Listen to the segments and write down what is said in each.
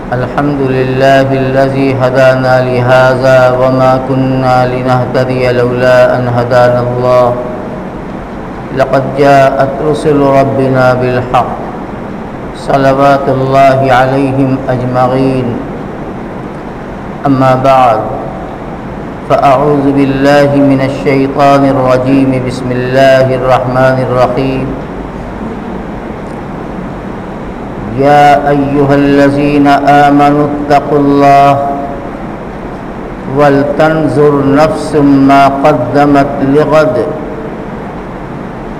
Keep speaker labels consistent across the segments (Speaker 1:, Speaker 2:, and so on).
Speaker 1: الحمد لله الذي هدانا لهذا وما كنا لنهتدي لولا أن هدانا الله لقد جاءت رسل ربنا بالحق صلوات الله عليهم أجمعين أما بعد فأعوذ بالله من الشيطان الرجيم بسم الله الرحمن الرحيم يا أيها الذين آمنوا اتقوا الله ولتنظر نفس ما قدمت لغد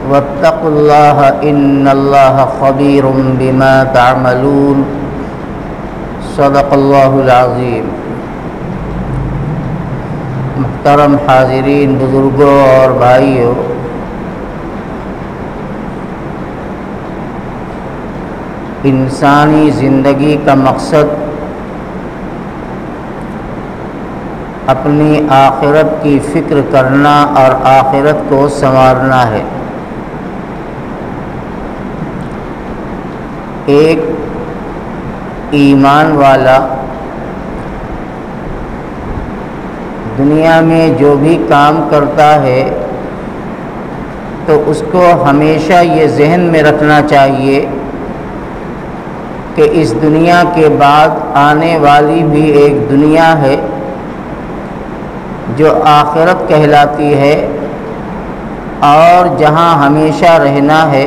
Speaker 1: واتقوا الله إن الله خبير بما تعملون صدق الله العظيم۔ محترم حاضرین، بزرگوں اور بھائیوں، انسانی زندگی کا مقصد اپنی آخرت کی فکر کرنا اور آخرت کو سنوارنا ہے۔ ایک ایمان والا دنیا میں جو بھی کام کرتا ہے تو اس کو ہمیشہ یہ ذہن میں رکھنا چاہیے کہ اس دنیا کے بعد آنے والی بھی ایک دنیا ہے جو آخرت کہلاتی ہے اور جہاں ہمیشہ رہنا ہے،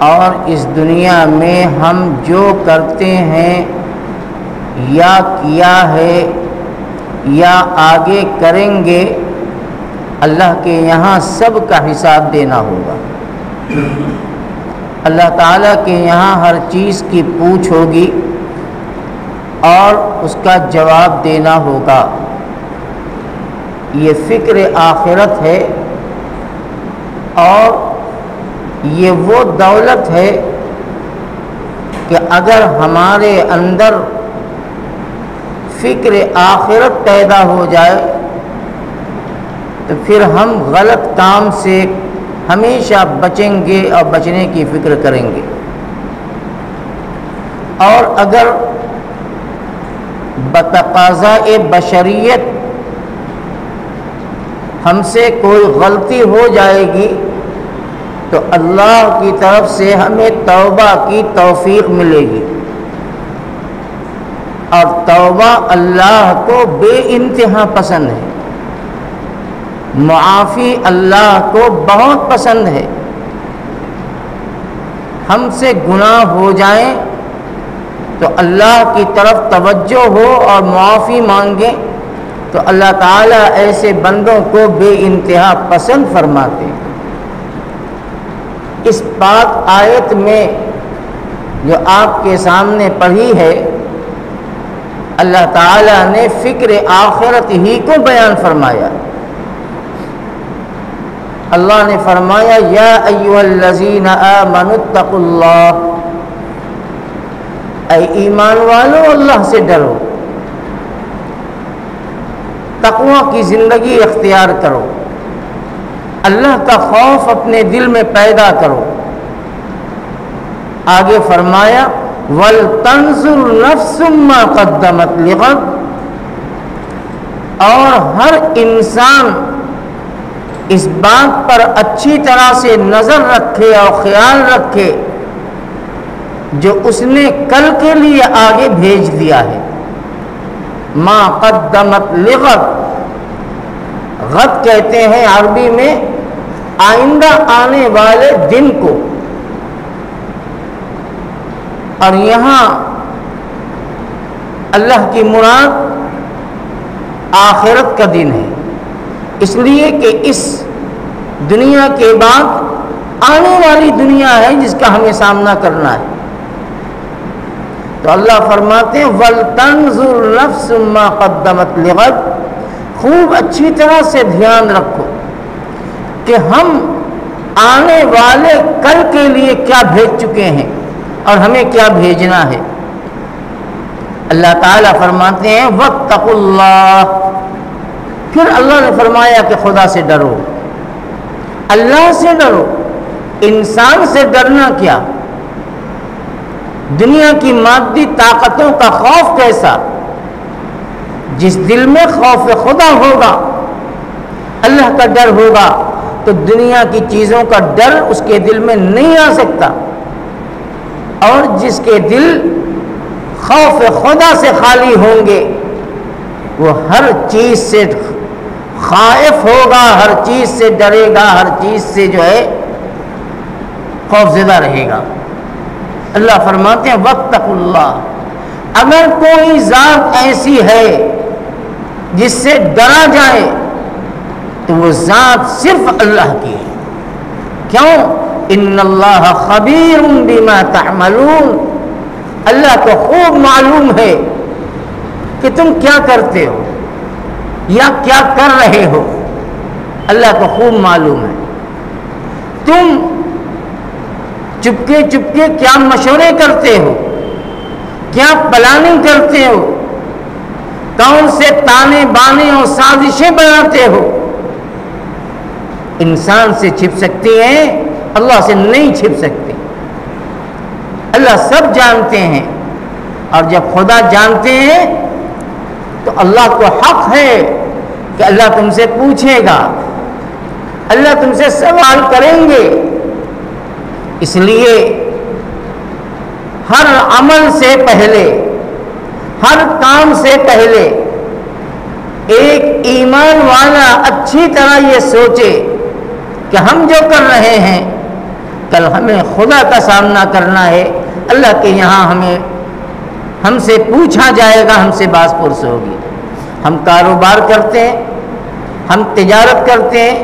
Speaker 1: اور اس دنیا میں ہم جو کرتے ہیں یا کیا ہے یا آگے کریں گے، اللہ کے یہاں سب کا حساب دینا ہوگا۔ اللہ تعالیٰ کے یہاں ہر چیز کی پوچھ ہوگی اور اس کا جواب دینا ہوگا۔ یہ فکر آخرت ہے اور یہ وہ دولت ہے کہ اگر ہمارے اندر فکر آخرت پیدا ہو جائے تو پھر ہم غلط کام سے ہمیشہ بچیں گے اور بچنے کی فکر کریں گے، اور اگر بتقاضائے بشریت ہم سے کوئی غلطی ہو جائے گی تو اللہ کی طرف سے ہمیں توبہ کی توفیق ملے گی، اور توبہ اللہ کو بے انتہا پسند ہے، معافی اللہ کو بہت پسند ہے۔ ہم سے گناہ ہو جائیں تو اللہ کی طرف توجہ ہو اور معافی مانگیں تو اللہ تعالیٰ ایسے بندوں کو بے انتہا پسند فرماتے ہیں۔ اس پاک آیت میں جو آپ کے سامنے پڑھی ہے، اللہ تعالیٰ نے فکر آخرت ہی کو بیان فرمایا۔ اللہ نے فرمایا یا ایھا الذین آمنوا اتقوا اللہ، اے ایمان والو اللہ سے ڈرو، تقوی کی زندگی اختیار کرو، اللہ کا خوف اپنے دل میں پیدا کرو۔ آگے فرمایا وَلْتَنْظُرْ نَفْسٌ مَّا قَدَّمَتْ لِغَدٍ، اور ہر انسان اس بات پر اچھی طرح سے نظر رکھے اور خیال رکھے جو اس نے کل کے لیے آگے بھیج دیا ہے۔ ما قدمت لغد، غد کہتے ہیں عربی میں آئندہ آنے والے دن کو، اور یہاں اللہ کی مراد آخرت کا دن ہے، اس لیے کہ اس دنیا کے بعد آنے والی دنیا ہے جس کا ہمیں سامنا کرنا ہے۔ تو اللہ فرماتے ہیں وَلْتَنْظُرْ نَفْسٌ مَّا قَدَّمَتْ لِغَدٍ، خوب اچھی طرح سے دھیان رکھو کہ ہم آنے والے کل کے لیے کیا بھیج چکے ہیں اور ہمیں کیا بھیجنا ہے۔ اللہ تعالیٰ فرماتے ہیں وَاتَّقُوا اللَّهَ، پھر اللہ نے فرمایا کہ خدا سے ڈرو، اللہ سے ڈرو۔ انسان سے ڈرنا کیا؟ دنیا کی مادی طاقتوں کا خوف کیسا؟ جس دل میں خوف خدا ہوگا، اللہ کا ڈر ہوگا، تو دنیا کی چیزوں کا ڈر اس کے دل میں نہیں آ سکتا۔ اور جس کے دل خوف خدا سے خالی ہوں گے وہ ہر چیز سے خائف ہوگا، ہر چیز سے ڈرے گا، ہر چیز سے جو ہے خوف زدہ رہے گا۔ اللہ فرماتے ہیں واتقوا اللہ، اگر کوئی ذات ایسی ہے جس سے ڈرا جائے تو وہ ذات صرف اللہ کی ہے۔ کیوں؟ ان اللہ خبیر بما تعملون، اللہ کو خوب معلوم ہے کہ تم کیا کرتے ہو یا کیا کر رہے ہو، اللہ کو خوب معلوم ہے۔ تم چپکے چپکے کیا مشورے کرتے ہو، کیا پلاننگ کرتے ہو، کون سے تانے بانے اور سازشیں بناتے ہو، انسان سے چھپ سکتی ہیں، اللہ سے نہیں چھپ سکتی۔ اللہ سب جانتے ہیں، اور جب خدا جانتے ہیں تو اللہ کو حق ہے کہ اللہ تم سے پوچھے گا، اللہ تم سے سوال کریں گے۔ اس لیے ہر عمل سے پہلے، ہر کام سے پہلے ایک ایمان والا اچھی طرح یہ سوچے کہ ہم جو کر رہے ہیں کل ہمیں خدا کا سامنا کرنا ہے، اللہ کے یہاں ہم سے پوچھا جائے گا، ہم سے باز پرس ہوگی۔ ہم کاروبار کرتے ہیں، ہم تجارت کرتے ہیں،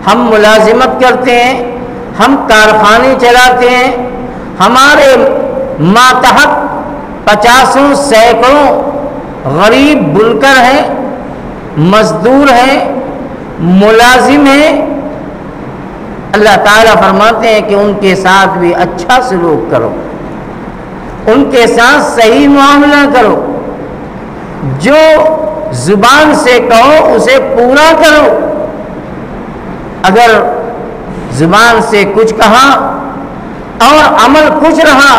Speaker 1: ہم ملازمت کرتے ہیں، ہم کارخانے چلاتے ہیں، ہمارے ماتحت 50 سینکڑوں غریب بنکر ہیں، مزدور ہیں، ملازم ہیں۔ اللہ تعالیٰ فرماتے ہیں کہ ان کے ساتھ بھی اچھا سلوک کرو، ان کے ساتھ صحیح معاملہ کرو، جو زبان سے کہو اسے پورا کرو۔ اگر زبان سے کچھ کہا اور عمل کچھ رہا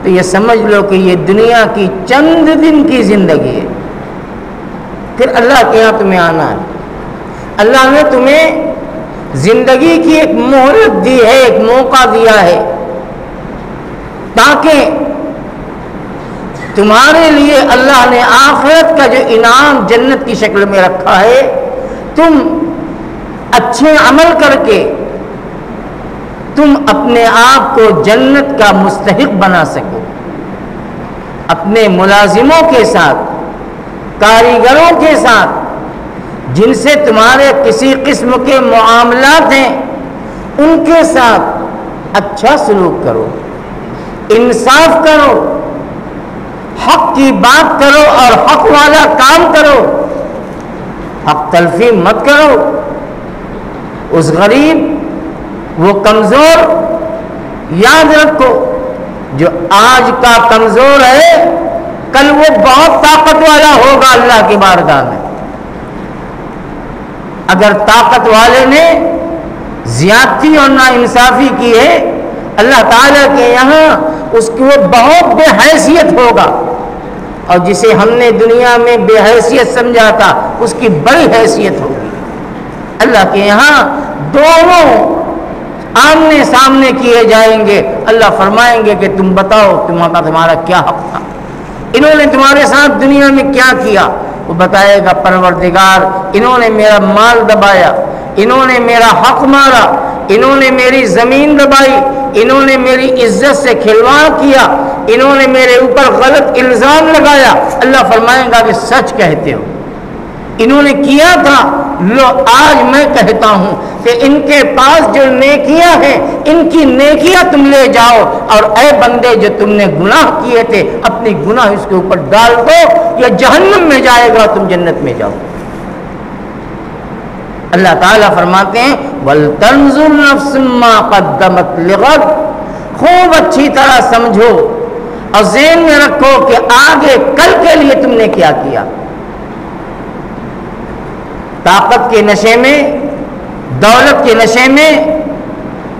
Speaker 1: تو یہ سمجھ لو کہ یہ دنیا کی چند دن کی زندگی ہے، پھر اللہ کے یہاں تمہیں آنا ہے۔ اللہ نے تمہیں زندگی کی ایک مہلت دی ہے، ایک موقع دیا ہے، تاکہ تمہارے لیے اللہ نے آخرت کا جو انعام جنت کی شکل میں رکھا ہے، تم اچھے عمل کر کے تم اپنے آپ کو جنت کا مستحق بنا سکو۔ اپنے ملازموں کے ساتھ، کاریگروں کے ساتھ، جن سے تمہارے کسی قسم کے معاملات ہیں، ان کے ساتھ اچھا سلوک کرو، انصاف کرو، حق کی بات کرو اور حق والا کام کرو، حق تلفی مت کرو۔ اس غریب، وہ کمزور، یاد رکھو جو آج کا کمزور ہے کل وہ بہت طاقت والا ہوگا اللہ کی بارگاہ میں۔ اگر طاقت والے نے زیادتی اور ناانصافی کی ہے، اللہ تعالیٰ کے یہاں اس کی وہ بہت بے حیثیت ہوگا، اور جسے ہم نے دنیا میں بے حیثیت سمجھا تھا اس کی بڑی حیثیت ہوگی۔ اللہ کے یہاں دونوں آمنے سامنے کیے جائیں گے۔ اللہ فرمائیں گے کہ تم بتاؤ تمہارا کیا حق تھا، انہوں نے تمہارے ساتھ دنیا میں کیا کیا؟ وہ بتائے گا پروردگار انہوں نے میرا مال دبایا، انہوں نے میرا حق مارا، انہوں نے میری زمین دبائی، انہوں نے میری عزت سے کھلواڑ کیا، انہوں نے میرے اوپر غلط الزام لگایا۔ اللہ فرمائے گا کہ سچ کہتے ہو، انہوں نے کیا تھا۔ لو آج میں کہتا ہوں کہ ان کے پاس جو نیکیاں ہیں ان کی نیکیاں تم لے جاؤ، اور اے بندے جو تم نے گناہ کیے تھے اپنی گناہ اس کے اوپر ڈال دو، یا جہنم میں جائے گا تم جنت میں جاؤ۔ اللہ تعالیٰ فرماتے ہیں وَلْتَنْظُرْ نَفْسٌ مَّا قَدَّمَتْ لِغَدٍ، خوب اچھی طرح سمجھو اور ذہن میں رکھو کہ آگے کل کے لیے تم نے کیا کیا۔ طاقت کے نشے میں، دولت کے نشے میں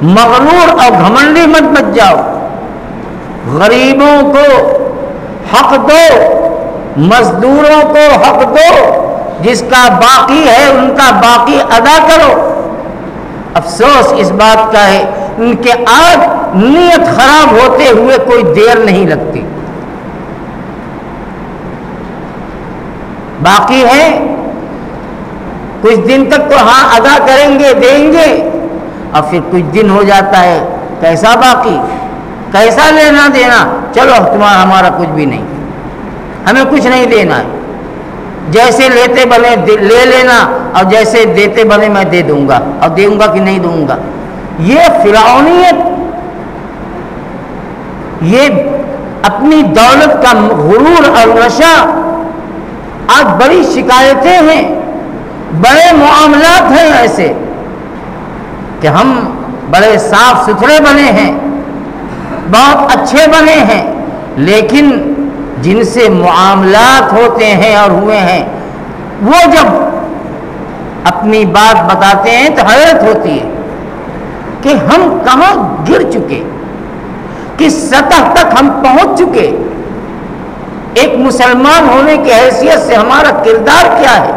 Speaker 1: مغرور اور گھمنڈی مت بچ جاؤ۔ غریبوں کو حق دو، مزدوروں کو حق دو، جس کا باقی ہے ان کا باقی ادا کرو۔ افسوس اس بات کا ہے ان کے آج نیت خراب ہوتے ہوئے کوئی دیر نہیں لگتی۔ باقی ہے کچھ دن تک تو ہاں ادا کریں گے، دیں گے، اور پھر کچھ دن ہو جاتا ہے کیسا باقی، کیسا لینا دینا، چلو تمہارا ہمارا کچھ بھی نہیں، ہمیں کچھ نہیں دینا ہے، جیسے لیتے بنے لے لینا اور جیسے دیتے بنے میں دے دوں گا، اور دوں گا کہ نہیں دوں گا۔ یہ فرعونیت، یہ اپنی دولت کا غرور اور نشہ، آج بڑی شکایتیں ہیں، بڑے معاملات ہیں ایسے کہ ہم بڑے صاف ستھرے بنے ہیں، بہت اچھے بنے ہیں، لیکن جن سے معاملات ہوتے ہیں اور ہوئے ہیں، وہ جب اپنی بات بتاتے ہیں تو حیرت ہوتی ہے کہ ہم کہاں گر چکے، کس سطح تک ہم پہنچ چکے، ایک مسلمان ہونے کی حیثیت سے ہمارا کردار کیا ہے۔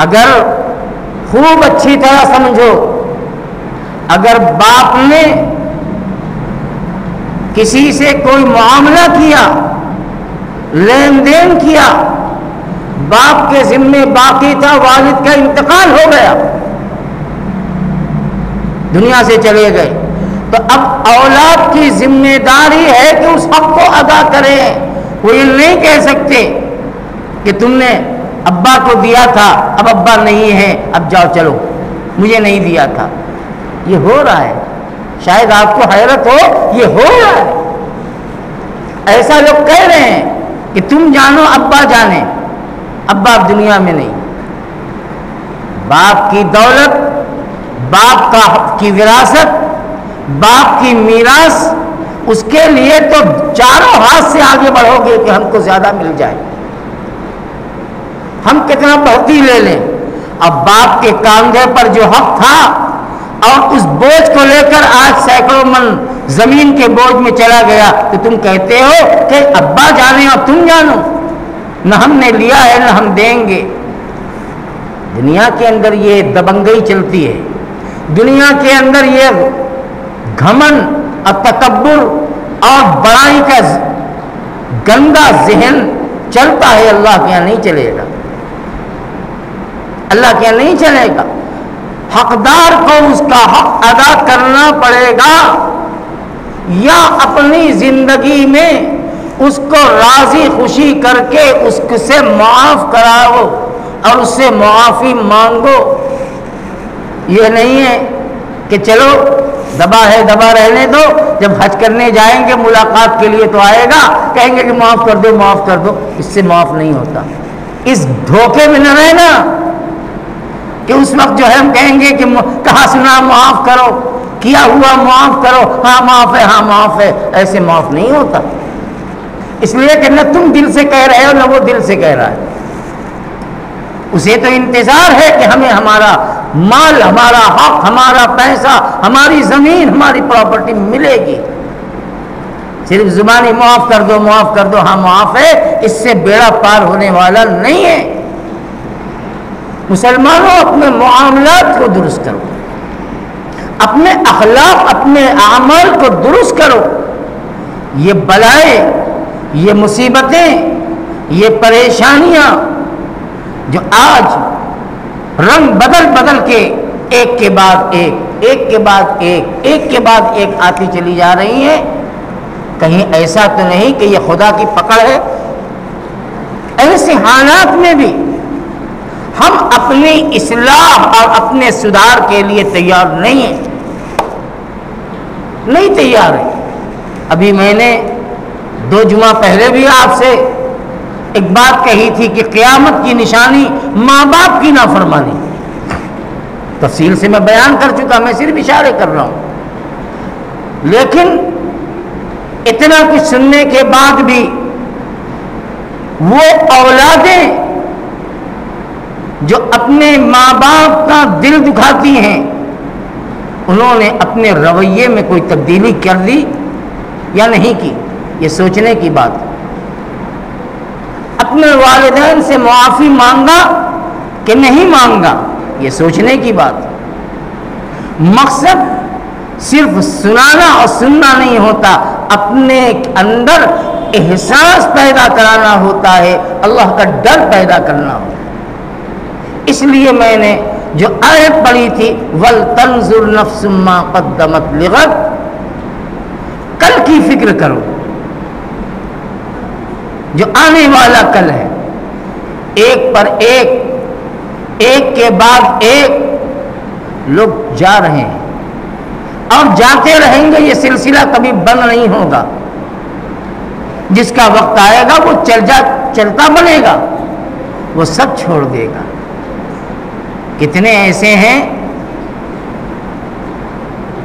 Speaker 1: اگر خوب اچھی طرح سمجھو، اگر باپ نے کسی سے کوئی معاملہ کیا، لین دین کیا، باپ کے ذمے باقی تھا، والد کا انتقال ہو گیا، دنیا سے چلے گئے، تو اب اولاد کی ذمہ داری ہے کہ اس حق کو ادا کرے۔ وہ یہ نہیں کہہ سکتے کہ تم نے ابا کو دیا تھا، اب ابا نہیں ہے، اب جاؤ چلو، مجھے نہیں دیا تھا۔ یہ ہو رہا ہے، شاید آپ کو حیرت ہو، یہ ہو رہا ہے۔ ایسا لوگ کہہ رہے ہیں کہ تم جانو ابا جانے، ابا اب دنیا میں نہیں۔ باپ کی دولت، باپ کی وراثت، باپ کی میراث، اس کے لیے تو چاروں ہاتھ سے آگے بڑھو گے کہ ہم کو زیادہ مل جائے، ہم کتنا بڑھتی لے لیں۔ اب باپ کے کاندھے پر جو حق تھا اور اس بوجھ کو لے کر آج سینکڑوں من زمین کے بوجھ میں چلا گیا، تو تم کہتے ہو کہ ابا جانے اور تم جانو، نہ ہم نے لیا ہے نہ ہم دیں گے۔ دنیا کے اندر یہ دبنگئی چلتی ہے، دنیا کے اندر یہ گھمن اور تکبر اور بڑائی کا گندا ذہن چلتا ہے۔ اللہ کے یہاں نہیں چلے گا، اللہ کے یہاں نہیں چلے گا۔ حقدار کو اس کا حق ادا کرنا پڑے گا، یا اپنی زندگی میں اس کو راضی خوشی کر کے اس سے معاف کراؤ اور اس سے معافی مانگو۔ یہ نہیں ہے کہ چلو دبا ہے دبا رہنے دو، جب حج کرنے جائیں گے ملاقات کے لیے تو آئے گا، کہیں گے کہ معاف کر دو معاف کر دو۔ اس سے معاف نہیں ہوتا۔ اس دھوکے میں نہ رہنا کہ اس وقت جو ہے ہم کہیں گے کہ کہاں سنا معاف کرو، کیا ہوا معاف کرو، ہاں معاف ہے ہاں معاف ہے، ایسے معاف نہیں ہوتا۔ اس لیے کہ نہ تم دل سے کہہ رہے ہو نہ وہ دل سے کہہ رہا ہے، اسے تو انتظار ہے کہ ہمیں ہمارا مال، ہمارا حق، ہمارا پیسہ، ہماری زمین، ہماری پراپرٹی ملے گی۔ صرف زبانی معاف کر دو معاف کر دو، ہاں معاف ہے، اس سے بیڑا پار ہونے والا نہیں ہے۔ مسلمانوں اپنے معاملات کو درست کرو، اپنے اخلاق، اپنے اعمال کو درست کرو۔ یہ بلائیں، یہ مصیبتیں، یہ پریشانیاں جو آج رنگ بدل بدل کے ایک کے بعد ایک، ایک کے بعد ایک، ایک کے بعد ایک آتی چلی جا رہی ہیں، کہیں ایسا تو نہیں کہ یہ خدا کی پکڑ ہے؟ ایسے حالات میں بھی ہم اپنی اصلاح اور اپنے سدھار کے لیے تیار نہیں ہیں، نہیں تیار ہیں۔ ابھی میں نے 2 جمعہ پہلے بھی آپ سے ایک بات کہی تھی کہ قیامت کی نشانی ماں باپ کی نافرمانی، تفصیل سے میں بیان کر چکا، میں صرف اشارے کر رہا ہوں۔ لیکن اتنا کچھ سننے کے بعد بھی وہ اولادیں جو اپنے ماں باپ کا دل دکھاتی ہیں، انہوں نے اپنے رویے میں کوئی تبدیلی کر دی یا نہیں کی، یہ سوچنے کی بات ہے۔ اپنے والدین سے معافی مانگا کہ نہیں مانگا، یہ سوچنے کی بات ہے۔ مقصد صرف سنانا اور سننا نہیں ہوتا، اپنے اندر احساس پیدا کرانا ہوتا ہے، اللہ کا ڈر پیدا کرنا ہوتا ہے۔ اس لیے میں نے جو آیت پڑھی تھی وَلْتَنْظُرْ نَفْسٌ مَّا قَدَّمَتْ لِغَدٍ، کل کی فکر کرو، جو آنے والا کل ہے، ایک پر ایک، ایک کے بعد ایک لوگ جا رہے ہیں اور جاتے رہیں گے، یہ سلسلہ کبھی بند نہیں ہوگا۔ جس کا وقت آئے گا وہ چلتا بنے گا، وہ سب چھوڑ دے گا۔ کتنے ایسے ہیں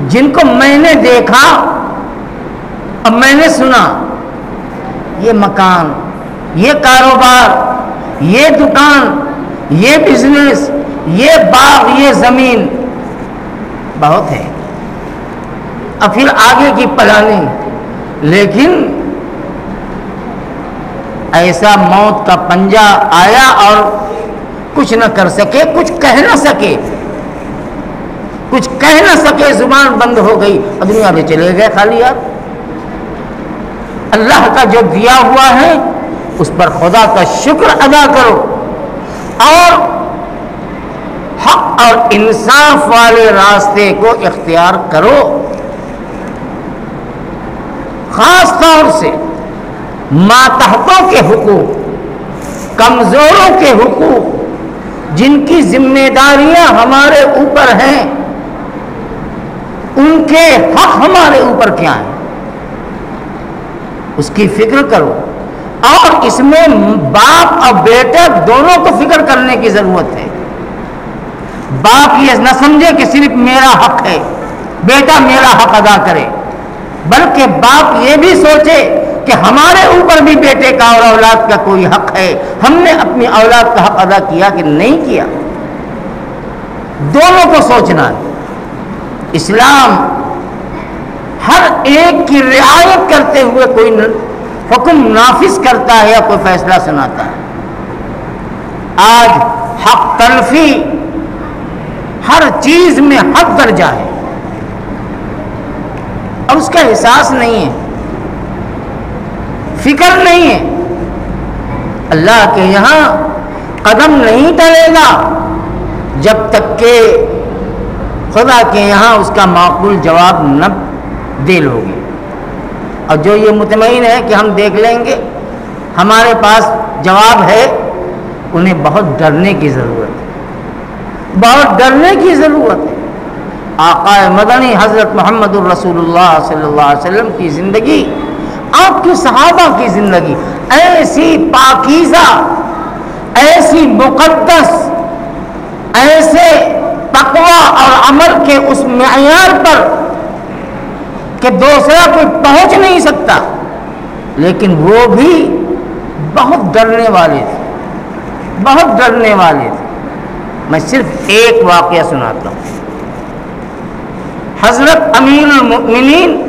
Speaker 1: جن کو میں نے دیکھا اور میں نے سنا، یہ مکان، یہ کاروبار، یہ دکان، یہ بزنس، یہ باغ، یہ زمین بہت ہے، اور پھر آگے کی پلاننگ، لیکن ایسا موت کا پنجہ آیا اور کچھ نہ کر سکے، کچھ کہہ نہ سکے، کچھ کہہ نہ سکے، زبان بند ہو گئی اور دنیا میں چلے گئے خالی ہاتھ۔ اللہ کا جو دیا ہوا ہے اس پر خدا کا شکر ادا کرو اور حق اور انصاف والے راستے کو اختیار کرو۔ خاص طور سے ماتحتوں کے حقوق، کمزوروں کے حقوق، جن کی ذمہ داریاں ہمارے اوپر ہیں، ان کے حق ہمارے اوپر کیا ہیں، اس کی فکر کرو۔ اور اس میں باپ اور بیٹے دونوں کو فکر کرنے کی ضرورت ہے۔ باپ یہ نہ سمجھے کہ صرف میرا حق ہے، بیٹا میرا حق ادا کرے، بلکہ باپ یہ بھی سوچے کہ ہمارے اوپر بھی بیٹے کا اور اولاد کا کوئی حق ہے، ہم نے اپنی اولاد کا حق ادا کیا کہ نہیں کیا، دونوں کو سوچنا ہے۔ اسلام ہر ایک کی رعایت کرتے ہوئے کوئی حکم نافذ کرتا ہے یا کوئی فیصلہ سناتا ہے۔ آج حق تلفی ہر چیز میں حق درجہ ہے اور اس کا احساس نہیں ہے، فکر نہیں ہے۔ اللہ کے یہاں قدم نہیں ٹلے گا جب تک کہ خدا کے یہاں اس کا معقول جواب نہ دے لوگے۔ اور جو یہ مطمئن ہے کہ ہم دیکھ لیں گے، ہمارے پاس جواب ہے، انہیں بہت ڈرنے کی ضرورت ہے، بہت ڈرنے کی ضرورت ہے۔ آقا مدنی حضرت محمد الرسول اللہ صلی اللہ علیہ وسلم کی زندگی، آپ کے صحابہ کی زندگی ایسی پاکیزہ، ایسی مقدس، ایسے تقویٰ اور عمل کے اس معیار پر کہ دوسرا کوئی پہنچ نہیں سکتا، لیکن وہ بھی بہت ڈرنے والے تھے، بہت ڈرنے والے تھے۔ میں صرف ایک واقعہ سناتا ہوں۔ حضرت امیر المؤمنین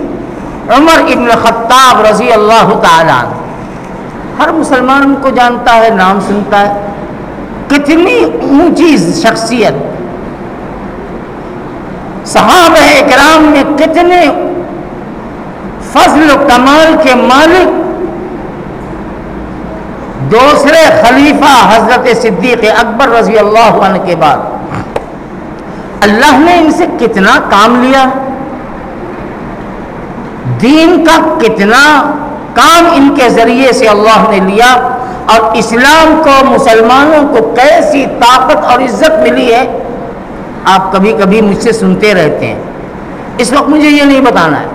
Speaker 1: عمر ابن خطاب رضی اللہ تعالی عنہ، ہر مسلمان کو جانتا ہے، نام سنتا ہے، کتنی اونچی شخصیت، صحابہ کرام میں کتنے فضل و کمال کے مالک، دوسرے خلیفہ حضرت صدیق اکبر رضی اللہ عنہ کے بعد اللہ نے ان سے کتنا کام لیا، دین کا کتنا کام ان کے ذریعے سے اللہ نے لیا، اور اسلام کو، مسلمانوں کو کیسی طاقت اور عزت ملی ہے۔ آپ کبھی کبھی مجھ سے سنتے رہتے ہیں، اس وقت مجھے یہ نہیں بتانا ہے۔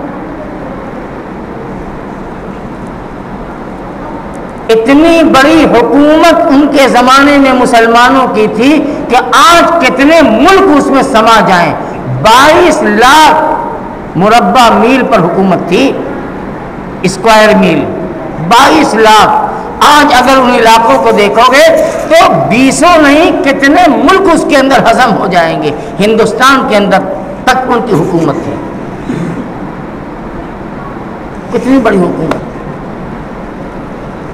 Speaker 1: اتنی بڑی حکومت ان کے زمانے میں مسلمانوں کی تھی کہ آج کتنے ملک اس میں سما جائیں، 22 لاکھ مربع میل پر حکومت تھی، اسکوائر میل 22 لاکھ۔ آج اگر ان علاقوں کو دیکھو گے تو 20 نہیں کتنے ملک اس کے اندر ہضم ہو جائیں گے۔ ہندوستان کے اندر تک ان کی حکومت تھی. کتنی بڑی حکومت.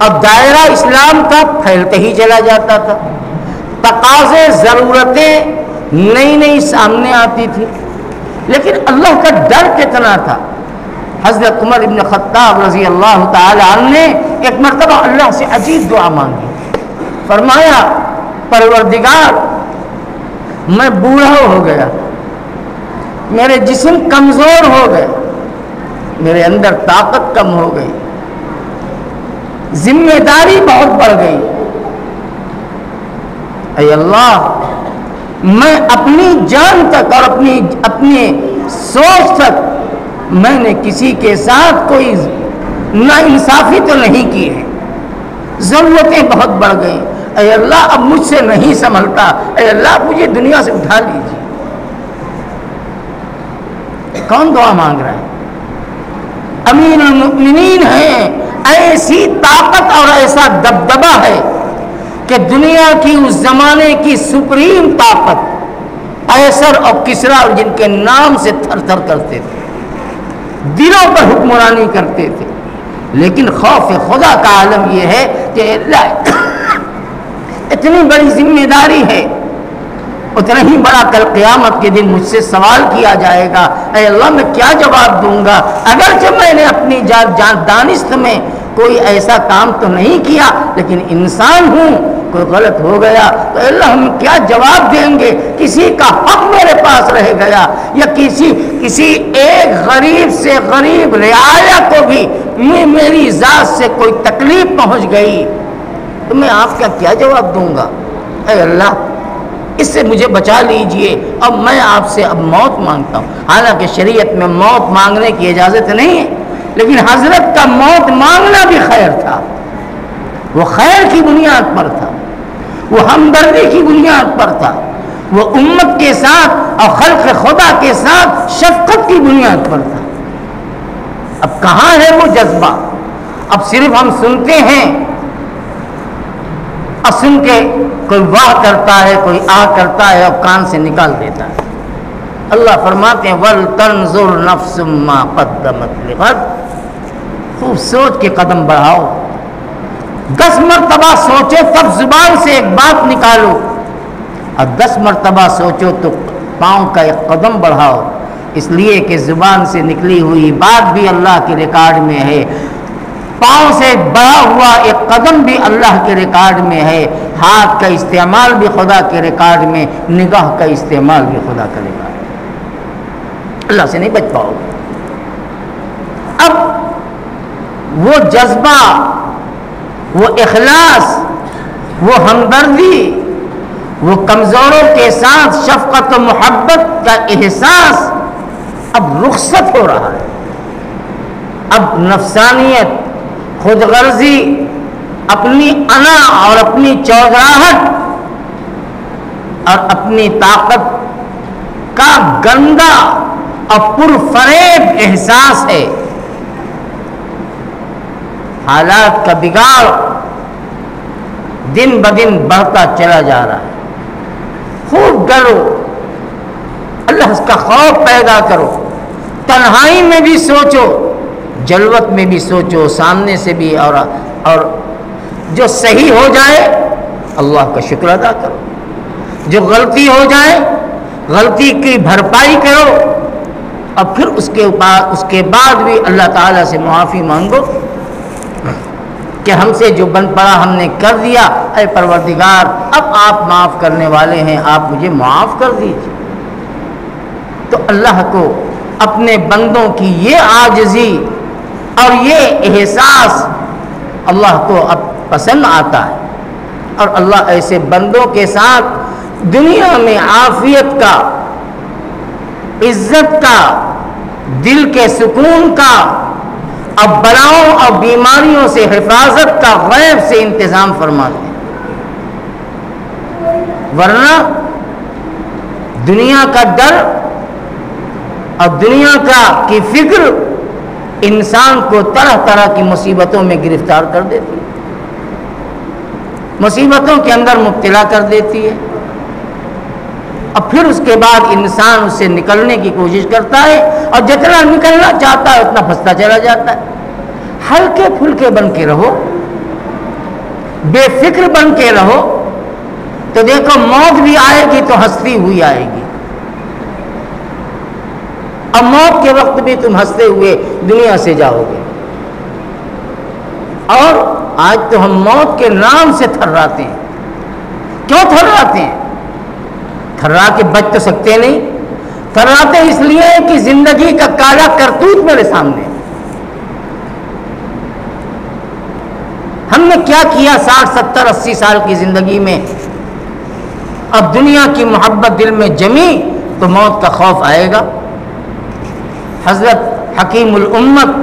Speaker 1: اب دائرہ اسلام کا پھیلتے ہی چلا جاتا تھا. تقاضے ضرورتیں نئی نئی سامنے آتی تھی. لیکن اللہ کا ڈر کتنا تھا. حضرت عمر ابن خطاب رضی اللہ تعالی عنہ نے ایک مرتبہ اللہ سے عجیب دعا مانگی. فرمایا پروردگار میں بوڑھا ہو گیا, میرے جسم کمزور ہو گئے, میرے اندر طاقت کم ہو گئی, ذمہ داری بہت بڑھ گئی. اے اللہ میں اپنی جان تک اور اپنی سوچ تک میں نے کسی کے ساتھ کوئی ناانصافی تو نہیں کی ہے, ضرورتیں بہت بڑھ گئیں. اے اللہ اب مجھ سے نہیں سنبھلتا, اے اللہ مجھے دنیا سے اٹھا لیجیے. کون دعا مانگ رہا ہے؟ امیر المؤمنین ہیں. ایسی طاقت اور ایسا دبدبہ ہے کہ دنیا کی اس زمانے کی سپریم طاقت قیصر اور کسریٰ جن کے نام سے تھر تھر کرتے تھے, دلوں پر حکمرانی کرتے تھے. لیکن خوف خدا کا عالم یہ ہے کہ اللہ اتنی بڑی ذمہ داری ہے, اتنا ہی بڑا کل قیامت کے دن مجھ سے سوال کیا جائے گا. اے اللہ میں کیا جواب دوں گا؟ اگرچہ میں نے اپنی دانست میں کوئی ایسا کام تو نہیں کیا, لیکن انسان ہوں, کوئی غلط ہو گیا تو اللہ ہم کیا جواب دیں گے؟ کسی کا حق میرے پاس رہ گیا یا کسی ایک غریب سے غریب رعایا کو بھی میری ذات سے کوئی تکلیف پہنچ گئی تو میں آپ کا کیا جواب دوں گا؟ اے اللہ اس سے مجھے بچا لیجئے. اب میں آپ سے اب موت مانگتا ہوں. حالانکہ شریعت میں موت مانگنے کی اجازت نہیں ہے, لیکن حضرت کا موت مانگنا بھی خیر تھا. وہ خیر کی بنیاد پر تھا, وہ ہمدردی کی بنیاد پر تھا, وہ امت کے ساتھ اور خلق خدا کے ساتھ شفقت کی بنیاد پر تھا. اب کہاں ہے وہ جذبہ؟ اب صرف ہم سنتے ہیں اور سن کے کوئی واہ کرتا ہے, کوئی آ کرتا ہے اور کان سے نکال دیتا ہے. اللہ فرماتے ہیں وَلْتَنْظُرْ نَفْسٌ مَّا قَدَّمَتْ لِغَدٍ. خوب سوچ کے قدم بڑھاؤ. 10 مرتبہ سوچو تب زبان سے ایک بات نکالو, اور 10 مرتبہ سوچو تو پاؤں کا ایک قدم بڑھاؤ. اس لیے کہ زبان سے نکلی ہوئی بات بھی اللہ کے ریکارڈ میں ہے, پاؤں سے بڑھا ہوا ایک قدم بھی اللہ کے ریکارڈ میں ہے, ہاتھ کا استعمال بھی خدا کے ریکارڈ میں, نگاہ کا استعمال بھی خدا کا ریکارڈ میں. اللہ سے نہیں بچ پاؤ گے. اب وہ جذبہ, وہ اخلاص, وہ ہمدردی, وہ کمزوروں کے ساتھ شفقت و محبت کا احساس اب رخصت ہو رہا ہے. اب نفسانیت, خود غرضی, اپنی انا اور اپنی چودراہٹ اور اپنی طاقت کا گندا اور پرفریب احساس ہے. حالات کا بگاڑ دن بدن بڑھتا چلا جا رہا ہے. خوب ڈرو, اللہ کا خوف پیدا کرو, تنہائی میں بھی سوچو, جلوت میں بھی سوچو, سامنے سے بھی, اور جو صحیح ہو جائے اللہ کا شکر ادا کرو, جو غلطی ہو جائے غلطی کی بھرپائی کرو, اور پھر اس کے بعد بھی اللہ تعالیٰ سے معافی مانگو کہ ہم سے جو بن پڑا ہم نے کر دیا, اے پروردگار اب آپ معاف کرنے والے ہیں, آپ مجھے معاف کر دیجیے. تو اللہ کو اپنے بندوں کی یہ عاجزی اور یہ احساس اللہ کو اب پسند آتا ہے, اور اللہ ایسے بندوں کے ساتھ دنیا میں عافیت کا, عزت کا, دل کے سکون کا, اب بلاؤں اور بیماریوں سے حفاظت کا غیب سے انتظام فرماتے ہیں. ورنہ دنیا کا ڈر اور دنیا کی فکر انسان کو طرح طرح کی مصیبتوں میں گرفتار کر دیتی ہے, مصیبتوں کے اندر مبتلا کر دیتی ہے, اور پھر اس کے بعد انسان اس سے نکلنے کی کوشش کرتا ہے، اور جتنا نکلنا چاہتا ہے اتنا پھنستا چلا جاتا ہے۔ ہلکے پھلکے بن کے رہو، بے فکر بن کے رہو، تو دیکھو موت بھی آئے گی تو ہنستی ہوئی آئے گی، اور موت کے وقت بھی تم ہنستے ہوئے دنیا سے جاؤ گے۔ اور آج تو ہم موت کے نام سے تھراتے ہیں۔ کیوں تھراتے ہیں؟ تھرا کے بچ تو سکتے نہیں، تھراتے اس لیے کہ زندگی کا کالا کرتوت میرے سامنے۔ ہم نے کیا کیا 60 70 80 سال کی زندگی میں؟ اب دنیا کی محبت دل میں جمی تو موت کا خوف آئے گا۔ حضرت حکیم الامت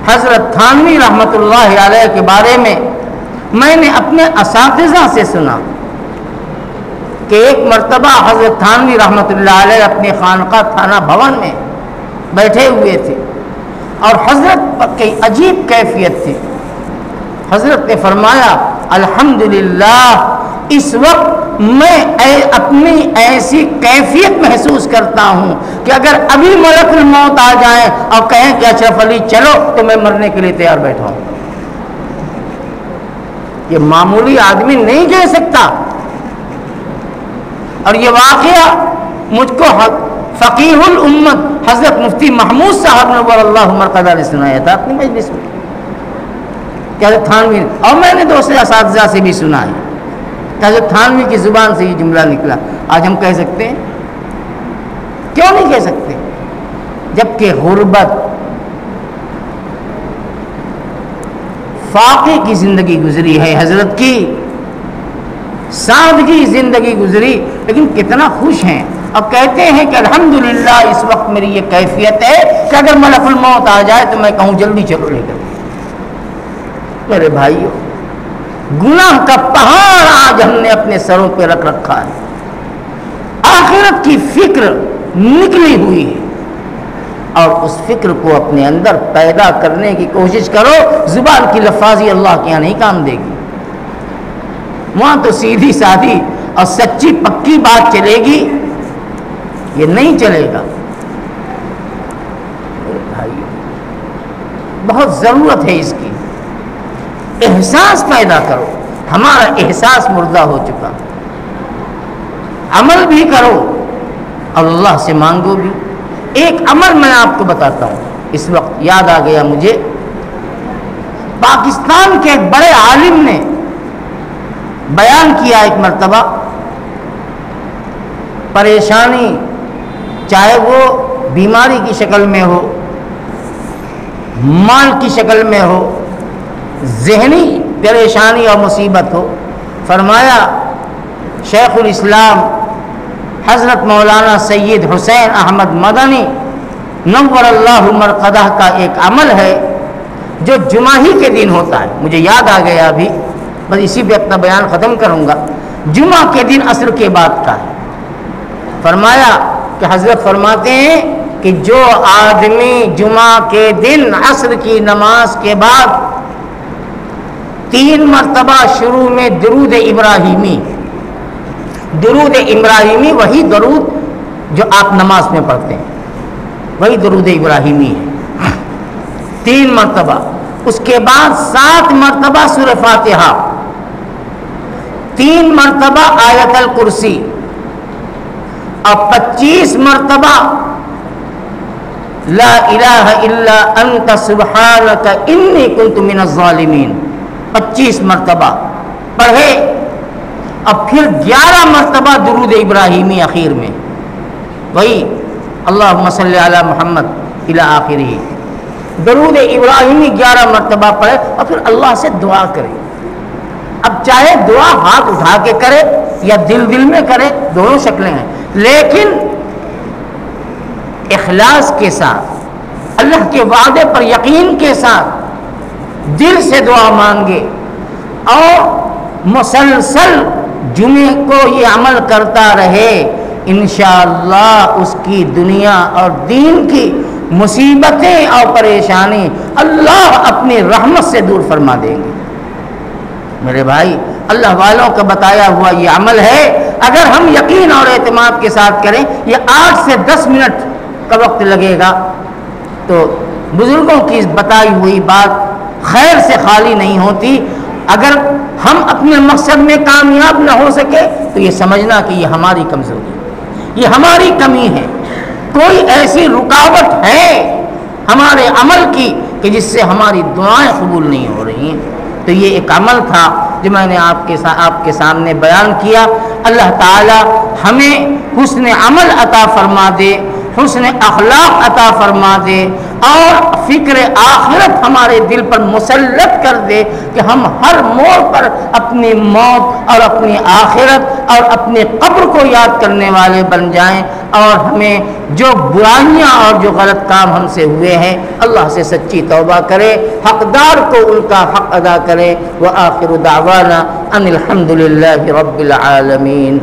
Speaker 1: حضرت تھانوی رحمۃ اللہ علیہ کے بارے میں نے اپنے اساتذہ سے سنا کہ ایک مرتبہ حضرت تھانوی رحمۃ اللہ علیہ اپنی خانقاہ تھانہ بھون میں بیٹھے ہوئے تھے، اور حضرت کی عجیب کیفیت تھی۔ حضرت نے فرمایا الحمدللہ، اس وقت میں اپنی ایسی کیفیت محسوس کرتا ہوں کہ اگر ابھی ملک الموت آ جائیں اور کہیں کہ اشرف علی چلو تو میں مرنے کے لیے تیار بیٹھا ہوں۔ یہ معمولی آدمی نہیں کہہ سکتا، اور یہ واقعہ مجھ کو فقیہ الامت حضرت مفتی محمود صاحب نور اللہ مرقدہ نے سنایا تھا اپنی مجلس میں، کہ حضرت تھانوی، اور میں نے دوسرے اساتذہ سے بھی سنا ہے کہ حضرت تھانوی کی زبان سے یہ جملہ نکلا۔ آج ہم کہہ سکتے ہیں؟ کیوں نہیں کہہ سکتے؟ جبکہ غربت، فاقے کی زندگی گزری ہے حضرت کی، سادگی زندگی گزری، لیکن کتنا خوش ہیں، اور کہتے ہیں کہ الحمدللہ اس وقت میری یہ کیفیت ہے کہ اگر ملک الموت آ جائے تو میں کہوں جلدی چلو لے کر۔ میرے بھائیو، گناہ کا پہاڑ آج ہم نے اپنے سروں پہ رکھ رکھا ہے، آخرت کی فکر نکلی ہوئی ہے، اور اس فکر کو اپنے اندر پیدا کرنے کی کوشش کرو۔ زبان کی لفاظی اللہ کے یہاں نہیں کام دے گی، وہاں تو سیدھی سادھی اور سچی پکی بات چلے گی، یہ نہیں چلے گا۔ بہت ضرورت ہے اس کی، احساس پیدا کرو۔ ہمارا احساس مردہ ہو چکا، عمل بھی کرو، اللہ سے مانگو بھی۔ ایک عمل میں آپ کو بتاتا ہوں، اس وقت یاد آ گیا مجھے، پاکستان کے ایک بڑے عالم نے بیان کیا ایک مرتبہ، پریشانی چاہے وہ بیماری کی شکل میں ہو، مال کی شکل میں ہو، ذہنی پریشانی اور مصیبت ہو، فرمایا شیخ الاسلام حضرت مولانا سید حسین احمد مدنی نور اللہ مرقدہ کا ایک عمل ہے جو جمعہ ہی کے دن ہوتا ہے، مجھے یاد آ گیا ابھی، بس اسی پہ اپنا بیان ختم کروں گا۔ جمعہ کے دن عصر کے بعد کا ہے۔ فرمایا کہ حضرت فرماتے ہیں کہ جو آدمی جمعہ کے دن عصر کی نماز کے بعد 3 مرتبہ شروع میں درود ابراہیمی، درود ابراہیمی وہی درود جو آپ نماز میں پڑھتے ہیں، وہی درود ابراہیمی ہے، 3 مرتبہ، اس کے بعد 7 مرتبہ سورہ فاتحہ، 3 مرتبہ آیت الکرسی، اور 25 مرتبہ لا الہ الا انت سبحانک انی کنت من الظالمین، 25 مرتبہ پڑھے، اور پھر 11 مرتبہ درود ابراہیمی اخیر میں، وہی اللہم صلی علی محمد الی آخرہ، درود ابراہیمی 11 مرتبہ پڑھے، اور پھر اللہ سے دعا کرے۔ اب چاہے دعا ہاتھ اٹھا کے کرے یا دل میں کرے، دونوں شکلیں ہیں، لیکن اخلاص کے ساتھ، اللہ کے وعدے پر یقین کے ساتھ دل سے دعا مانگے، اور مسلسل جمعے کو یہ عمل کرتا رہے، انشاءاللہ اس کی دنیا اور دین کی مصیبتیں اور پریشانی اللہ اپنی رحمت سے دور فرما دیں گے۔ میرے بھائی، اللہ والوں کا بتایا ہوا یہ عمل ہے، اگر ہم یقین اور اعتماد کے ساتھ کریں، یہ 8 سے 10 منٹ کا وقت لگے گا، تو بزرگوں کی بتائی ہوئی بات خیر سے خالی نہیں ہوتی۔ اگر ہم اپنے مقصد میں کامیاب نہ ہو سکے تو یہ سمجھنا کہ یہ ہماری کمزوری ہے، یہ ہماری کمی ہے، کوئی ایسی رکاوٹ ہے ہمارے عمل کی کہ جس سے ہماری دعائیں قبول نہیں ہو رہی ہیں۔ تو یہ ایک عمل تھا جو میں نے آپ کے سامنے بیان کیا۔ اللہ تعالی ہمیں حسن عمل عطا فرما دے، حسن اخلاق عطا فرما دے، اور فکر آخرت ہمارے دل پر مسلط کر دے کہ ہم ہر موڑ پر اپنی موت اور اپنی آخرت اور اپنے قبر کو یاد کرنے والے بن جائیں، اور ہمیں جو برائیاں اور جو غلط کام ہم سے ہوئے ہیں اللہ سے سچی توبہ کرے، حقدار کو ان کا حق ادا کرے۔ وآخر دعوانا ان الحمد للہ رب العالمین۔